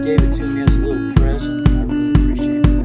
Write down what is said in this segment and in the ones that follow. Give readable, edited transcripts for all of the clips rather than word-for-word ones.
gave it to me as a little present. I really appreciate that.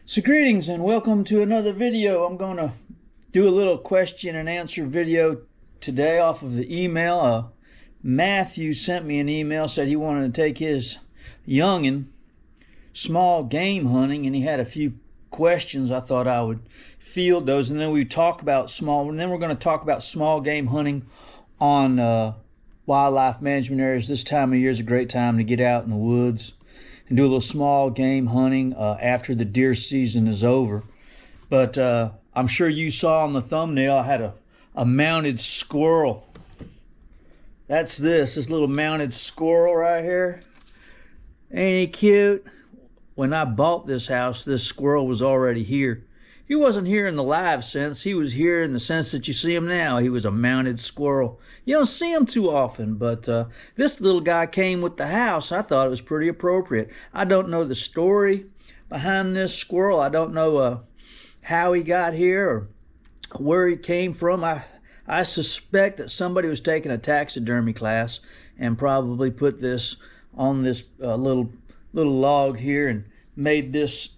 So greetings and welcome to another video. I'm going to do a little question and answer video today off of the email. Matthew sent me an email, said he wanted to take his youngin' small game hunting, and he had a few questions. I thought I would field those, and then we're going to talk about small game hunting on wildlife management areas. This time of year is a great time to get out in the woods and do a little small game hunting after the deer season is over. But I'm sure you saw on the thumbnail I had a mounted squirrel. That's this little mounted squirrel right here. Ain't he cute? When I bought this house, this squirrel was already here. He wasn't here in the live sense. He was here in the sense that you see him now. He was a mounted squirrel. You don't see him too often, but this little guy came with the house. I thought it was pretty appropriate. I don't know the story behind this squirrel. I don't know how he got here or where he came from. I suspect that somebody was taking a taxidermy class and probably put this on this little log here and made this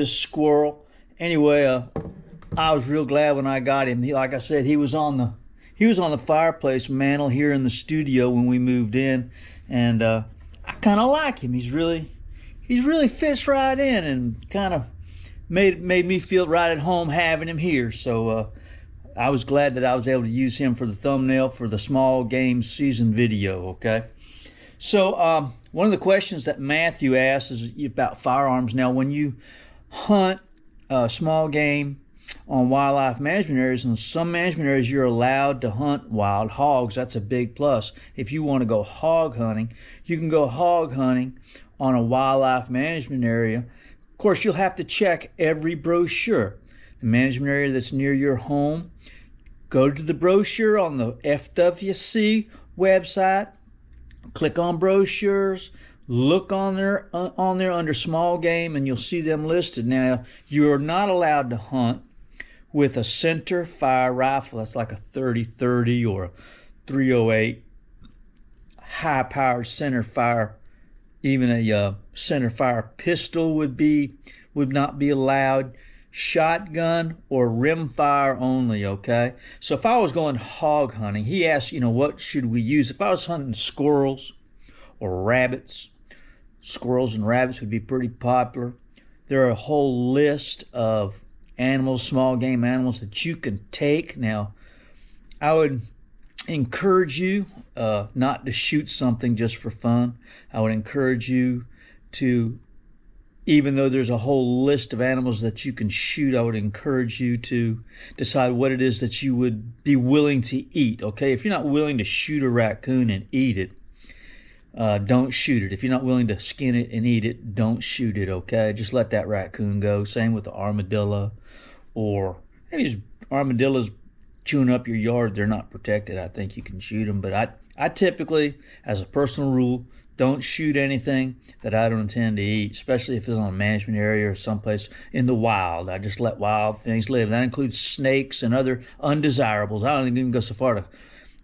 squirrel. Anyway, I was real glad when I got him. Like I said, he was on the fireplace mantle here in the studio when we moved in, and I kind of like him. He's really fits right in and kind of made me feel right at home having him here. So I was glad that I was able to use him for the thumbnail for the small game season video. Okay, so one of the questions that Matthew asked is about firearms. Now, when you hunt small game on wildlife management areas, in some management areas you're allowed to hunt wild hogs. That's a big plus. If you want to go hog hunting, you can go hog hunting on a wildlife management area. Of course, you'll have to check every brochure. The management area that's near your home, go to the brochure on the FWC website, click on brochures, look on there under small game, and you'll see them listed. Now, you're not allowed to hunt with a center fire rifle. That's like a 30-30 or a 308 high powered center fire. Even a center fire pistol would not be allowed. Shotgun or rimfire only. Okay, so if I was going hog hunting, he asked, what should we use? If I was hunting squirrels or rabbits, squirrels and rabbits would be pretty popular. There are a whole list of animals, small game animals that you can take. Now, I would encourage you not to shoot something just for fun. I would encourage you to, even though there's a whole list of animals that you can shoot, I would encourage you to decide what it is that you would be willing to eat. Okay, if you're not willing to shoot a raccoon and eat it, don't shoot it. If you're not willing to skin it and eat it, don't shoot it. Okay, just let that raccoon go. Same with the armadillo, or maybe just armadillos chewing up your yard. They're not protected. I think you can shoot them, but I typically, as a personal rule, don't shoot anything that I don't intend to eat, especially if it's on a management area or someplace in the wild. I just let wild things live. That includes snakes and other undesirables. I don't even go so far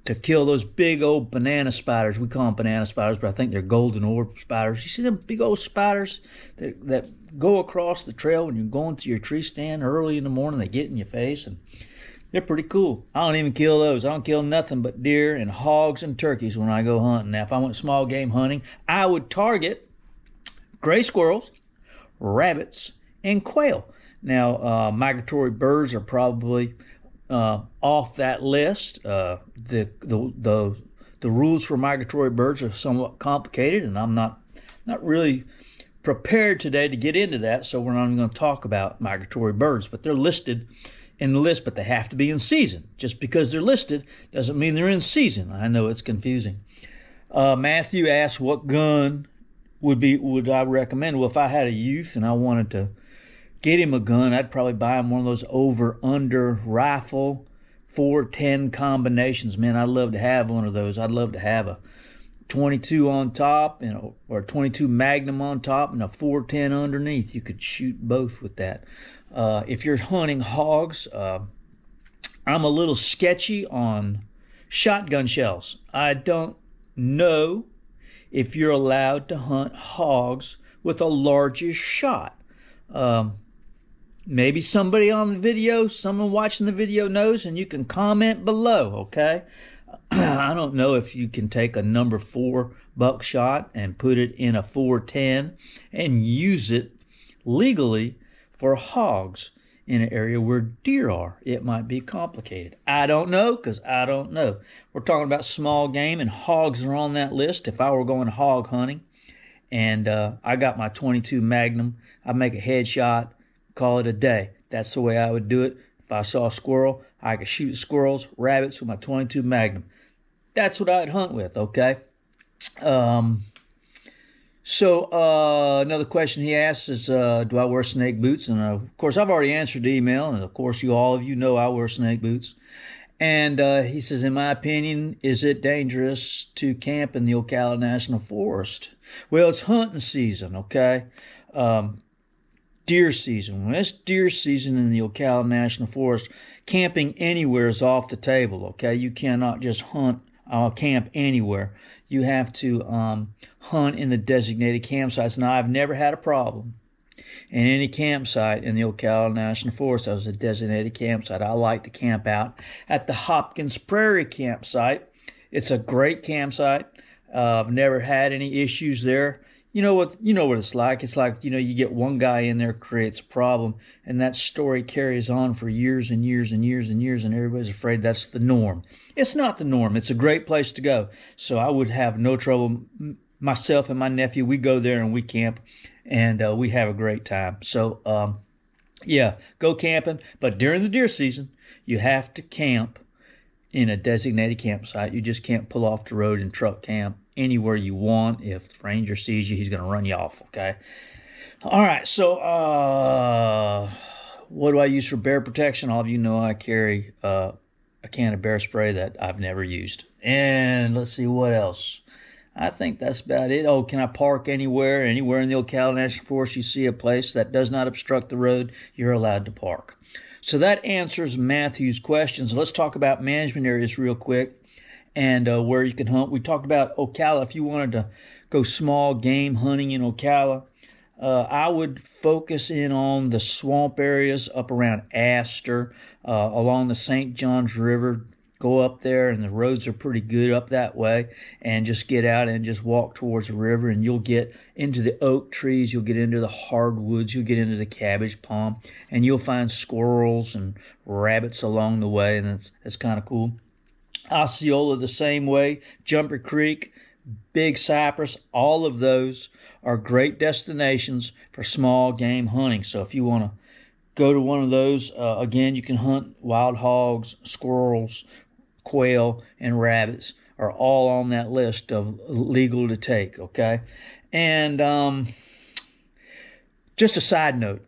to kill those big old banana spiders. We call them banana spiders, but I think they're golden orb spiders. You see them big old spiders that go across the trail when you're going to your tree stand early in the morning. They get in your face, and they're pretty cool. I don't even kill those. I don't kill nothing but deer and hogs and turkeys when I go hunting. Now, if I went small game hunting, I would target gray squirrels, rabbits, and quail. Now, migratory birds are probably off that list. The rules for migratory birds are somewhat complicated, and I'm not really prepared today to get into that, so we're not even going to talk about migratory birds. But they're listed in the list, but they have to be in season. Just because they're listed doesn't mean they're in season. I know it's confusing. Matthew asked, what gun would I recommend? Well, if I had a youth and I wanted to get him a gun, I'd probably buy him one of those over-under rifle 410 combinations. Man, I'd love to have one of those. I'd love to have a 22 on top, or a 22 Magnum on top and a 410 underneath. You could shoot both with that. If you're hunting hogs, I'm a little sketchy on shotgun shells. I don't know if you're allowed to hunt hogs with a larger shot. Maybe somebody on the video, someone watching the video knows, and you can comment below, okay? I don't know if you can take a number 4 buckshot and put it in a 410 and use it legally for hogs in an area where deer are. It might be complicated. I don't know, because I don't know. We're talking about small game, and hogs are on that list. If I were going hog hunting and I got my 22 Magnum, I'd make a headshot, call it a day. That's the way I would do it. If I saw a squirrel, I could shoot squirrels, rabbits with my 22 Magnum. That's what I'd hunt with, okay? Another question he asks is, do I wear snake boots? And of course, I've already answered the email, and of course, all of you know I wear snake boots. And he says, in my opinion, is it dangerous to camp in the Ocala National Forest? Well, it's hunting season, okay? Deer season. When it's deer season in the Ocala National Forest, camping anywhere is off the table, okay? You cannot just camp anywhere. You have to hunt in the designated campsites. Now, I've never had a problem in any campsite in the Ocala National Forest that was a designated campsite. I like to camp out at the Hopkins Prairie campsite. It's a great campsite. I've never had any issues there. You know what it's like. It's like, you get one guy in there, creates a problem, and that story carries on for years and years and years and years, and everybody's afraid that's the norm. It's not the norm. It's a great place to go. So I would have no trouble. Myself and my nephew, we go there and we camp, and we have a great time. So, yeah, go camping. But during the deer season, you have to camp in a designated campsite. You just can't pull off the road and truck camp anywhere you want. If the ranger sees you, he's going to run you off, okay? All right, so what do I use for bear protection? All of you know I carry a can of bear spray that I've never used. And let's see, what else? I think that's about it. Oh, can I park anywhere? Anywhere in the Ocala National Forest you see a place that does not obstruct the road, you're allowed to park. So that answers Matthew's questions. Let's talk about management areas real quick and where you can hunt. We talked about Ocala. If you wanted to go small game hunting in Ocala, I would focus in on the swamp areas up around Astor, along the St. Johns River. Go up there, and the roads are pretty good up that way, and just get out and just walk towards the river, and you'll get into the oak trees, you'll get into the hardwoods, you'll get into the cabbage palm, and you'll find squirrels and rabbits along the way, and that's kind of cool. Osceola the same way, Jumper Creek, Big Cypress, all of those are great destinations for small game hunting. So if you want to go to one of those, again, you can hunt wild hogs, squirrels, quail, and rabbits are all on that list of legal to take, okay? And just a side note,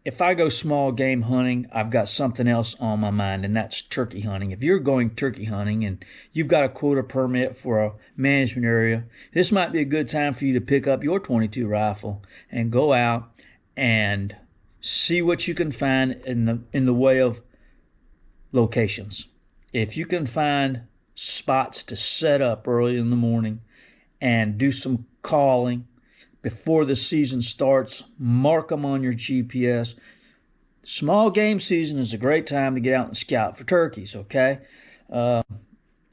if I go small game hunting, I've got something else on my mind, and that's turkey hunting. If you're going turkey hunting and you've got a quota permit for a management area, this might be a good time for you to pick up your .22 rifle and go out and see what you can find in the way of locations. If you can find spots to set up early in the morning and do some calling before the season starts. Mark them on your GPS. Small game season is a great time to get out and scout for turkeys, okay?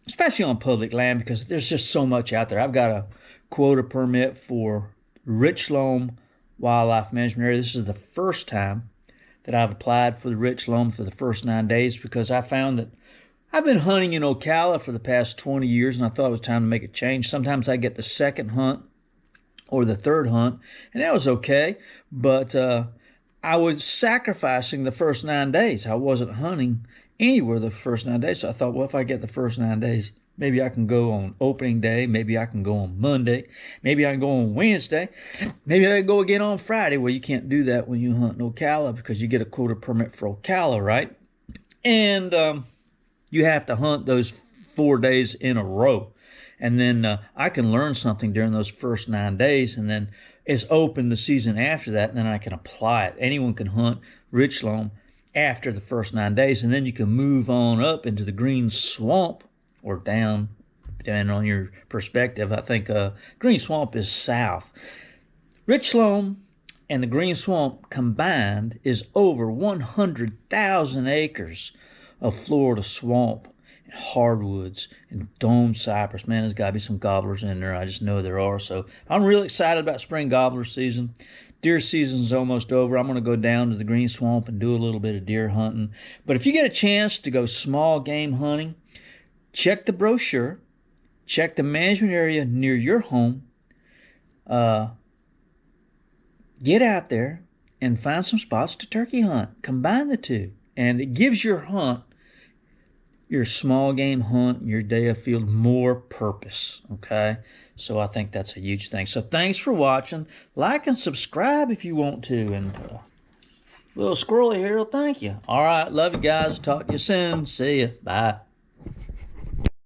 Especially on public land, because there's just so much out there. I've got a quota permit for Rich Loam Wildlife Management Area. This is the first time that I've applied for the Rich Loam for the first 9 days, because I found that I've been hunting in Ocala for the past 20 years, and I thought it was time to make a change. Sometimes I get the second hunt or the third hunt, and that was okay, but I was sacrificing the first 9 days. I wasn't hunting anywhere the first 9 days, so I thought, well, if I get the first 9 days, maybe I can go on opening day, maybe I can go on Monday, maybe I can go on Wednesday, maybe I can go again on Friday. Well, you can't do that when you hunt in Ocala, because you get a quota permit for Ocala, right? And you have to hunt those 4 days in a row. And then I can learn something during those first 9 days, and then it's open the season after that, and then I can apply it. Anyone can hunt Rich Loam after the first 9 days, and then you can move on up into the green swamp or down, depending on your perspective. I think green swamp is south. Rich Loam and the green swamp combined is over 100,000 acres of Florida swamp, and hardwoods, and dome cypress. Man, there's got to be some gobblers in there. I just know there are. So I'm really excited about spring gobbler season. Deer season's almost over. I'm going to go down to the green swamp and do a little bit of deer hunting. But if you get a chance to go small game hunting, check the brochure, check the management area near your home, get out there and find some spots to turkey hunt. Combine the two, and it gives your hunt, your small game hunt, your day of field, more purpose, okay? So I think that's a huge thing. So thanks for watching. Like and subscribe if you want to. And little squirrely here will thank you. All right, love you guys. Talk to you soon. See ya. Bye.